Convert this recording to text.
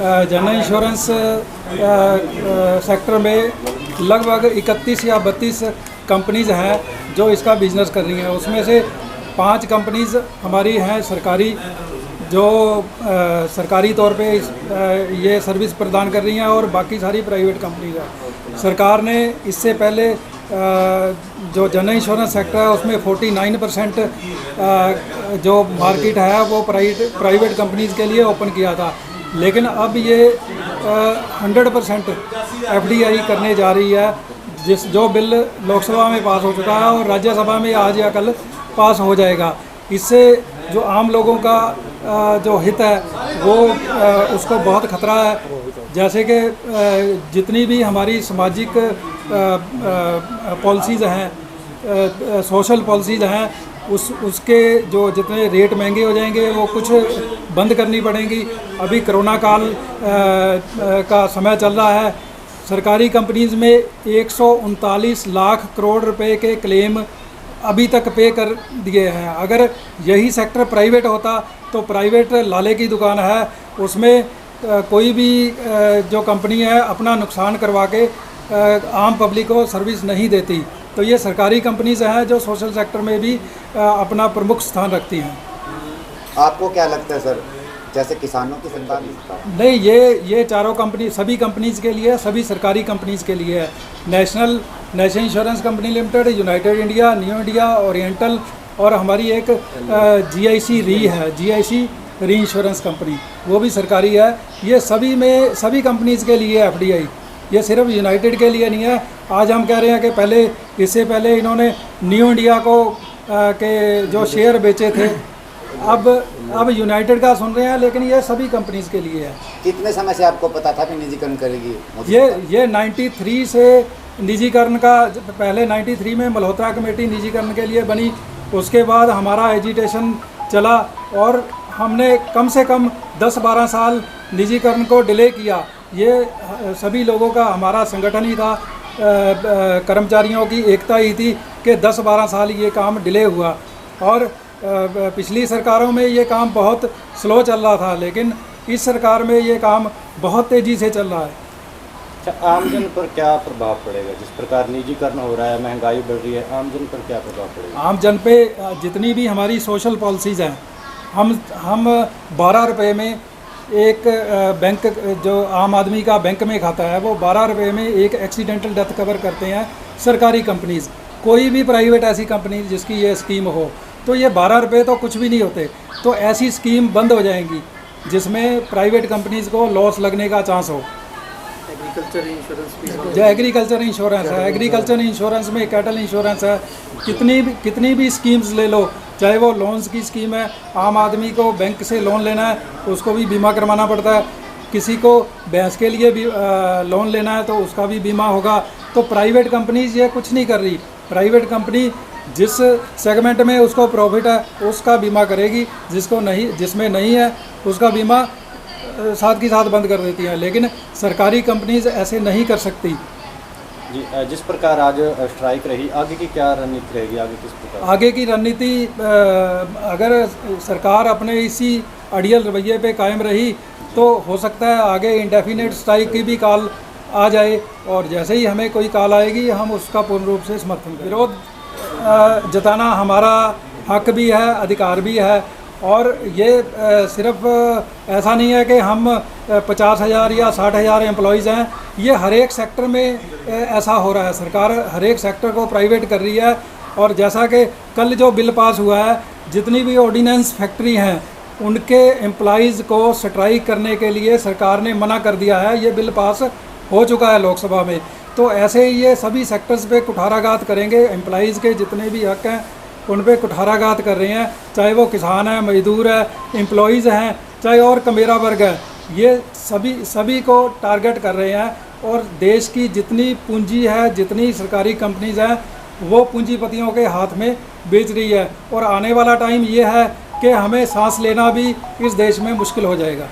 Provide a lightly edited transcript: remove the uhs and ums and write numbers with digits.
General insurance sector में लगभग 31 या 32 कंपनीज़ हैं जो इसका बिज़नेस कर रही हैं। उसमें से 5 कंपनीज़ हमारी हैं सरकारी, जो सरकारी तौर पे ये सर्विस प्रदान कर रही हैं, और बाकी सारी प्राइवेट कंपनीज हैं। सरकार ने इससे पहले जो जनरल इंश्योरेंस सेक्टर है उसमें 49% जो मार्केट है वो प्राइवेट कंपनीज़ के लिए ओपन किया था, लेकिन अब ये 100% FDI करने जा रही है, जो बिल लोकसभा में पास हो चुका है और राज्यसभा में आज या कल पास हो जाएगा। इससे जो आम लोगों का जो हित है वो उसको बहुत खतरा है। जैसे कि जितनी भी हमारी सामाजिक पॉलिसीज़ हैं, सोशल पॉलिसीज़ हैं, उसके जो जितने रेट महंगे हो जाएंगे वो कुछ बंद करनी पड़ेंगी। अभी कोरोना काल का समय चल रहा है। सरकारी कंपनीज़ में 139 लाख करोड़ रुपए के क्लेम अभी तक पे कर दिए हैं। अगर यही सेक्टर प्राइवेट होता तो प्राइवेट लाले की दुकान है, उसमें कोई भी जो कंपनी है अपना नुकसान करवा के आम पब्लिक को सर्विस नहीं देती। तो ये सरकारी कंपनीज़ हैं जो सोशल सेक्टर में भी अपना प्रमुख स्थान रखती हैं। आपको क्या लगता है सर, जैसे किसानों की सरकार नहीं, ये चारों कंपनी सभी कंपनीज़ के लिए, सभी सरकारी कंपनीज़ के लिए है। National insurance company limited, United India, new India, oriental, और हमारी एक GIC री है, GIC री इंश्योरेंस कंपनी, वो भी सरकारी है। ये सभी कंपनीज़ के लिए FDI, ये सिर्फ यूनाइटेड के लिए नहीं है। आज हम कह रहे हैं कि इससे पहले इन्होंने न्यू इंडिया को के जो शेयर बेचे थे, अब यूनाइटेड का सुन रहे हैं, लेकिन ये सभी कंपनीज़ के लिए है। कितने समय से आपको पता था कि निजीकरण करेगी? ये 93 से निजीकरण का, पहले 93 में मल्होत्रा कमेटी निजीकरण के लिए बनी, उसके बाद हमारा एजिटेशन चला और हमने कम से कम 10-12 साल निजीकरण को डिले किया। ये सभी लोगों का, हमारा संगठन ही था, कर्मचारियों की एकता ही थी कि 10-12 साल ये काम डिले हुआ। और पिछली सरकारों में ये काम बहुत स्लो चल रहा था, लेकिन इस सरकार में ये काम बहुत तेज़ी से चल रहा है। अच्छा, आमजन पर क्या प्रभाव पड़ेगा? जिस प्रकार निजीकरण हो रहा है, महंगाई बढ़ रही है, आमजन पर क्या प्रभाव पड़ेगा? आमजन पे जितनी भी हमारी सोशल पॉलिसीज़ हैं, हम 12 रुपये में एक बैंक, जो आम आदमी का बैंक में खाता है, वो 12 रुपये में एक एक्सीडेंटल डेथ कवर करते हैं सरकारी कंपनीज़। कोई भी प्राइवेट ऐसी कंपनी जिसकी ये स्कीम हो, तो ये 12 रुपये तो कुछ भी नहीं होते। तो ऐसी स्कीम बंद हो जाएंगी जिसमें प्राइवेट कंपनीज़ को लॉस लगने का चांस हो। एग्रीकल्चर इंश्योरेंस, जो एग्रीकल्चर इंश्योरेंस है, एग्रीकल्चर इंश्योरेंस में कैटल इंश्योरेंस है, कितनी भी स्कीम्स ले लो, चाहे वो लोन्स की स्कीम है, आम आदमी को बैंक से लोन लेना है उसको भी बीमा करवाना पड़ता है, किसी को भैंस के लिए भी लोन लेना है तो उसका भी बीमा होगा। तो प्राइवेट कंपनीज ये कुछ नहीं कर रही। प्राइवेट कंपनी जिस सेगमेंट में उसको प्रॉफिट है उसका बीमा करेगी, जिसमें नहीं है उसका बीमा साथ के साथ बंद कर देती हैं। लेकिन सरकारी कंपनीज ऐसे नहीं कर सकती। जी, जिस प्रकार आज स्ट्राइक रही, आगे की क्या रणनीति रहेगी? आगे किस प्रकार? आगे की रणनीति, अगर सरकार अपने इसी अड़ियल रवैये पे कायम रही तो हो सकता है आगे इंडेफिनेट स्ट्राइक की भी कॉल आ जाए, और जैसे ही हमें कोई कॉल आएगी हम उसका पूर्ण रूप से समर्थन करें। विरोध जताना हमारा हक भी है, अधिकार भी है, और ये सिर्फ ऐसा नहीं है कि हम 50,000 या 60,000 एम्प्लॉयज़ हैं। ये हर एक सेक्टर में ऐसा हो रहा है। सरकार हर एक सेक्टर को प्राइवेट कर रही है। और जैसा कि कल जो बिल पास हुआ है, जितनी भी ऑर्डिनेंस फैक्ट्री हैं उनके एम्प्लॉयज़ को स्ट्राइक करने के लिए सरकार ने मना कर दिया है। ये बिल पास हो चुका है लोकसभा में। तो ऐसे ही ये सभी सेक्टर्स पे कुठाराघात करेंगे। एम्प्लॉयज़ के जितने भी हक हैं उन पे कुठाराघात कर रहे हैं, चाहे वो किसान है, मजदूर है, एम्प्लॉयज़ हैं, चाहे और कमेरा वर्ग है। ये सभी को टारगेट कर रहे हैं। और देश की जितनी पूंजी है, जितनी सरकारी कंपनीज हैं, वो पूंजीपतियों के हाथ में बेच रही है। और आने वाला टाइम ये है कि हमें सांस लेना भी इस देश में मुश्किल हो जाएगा।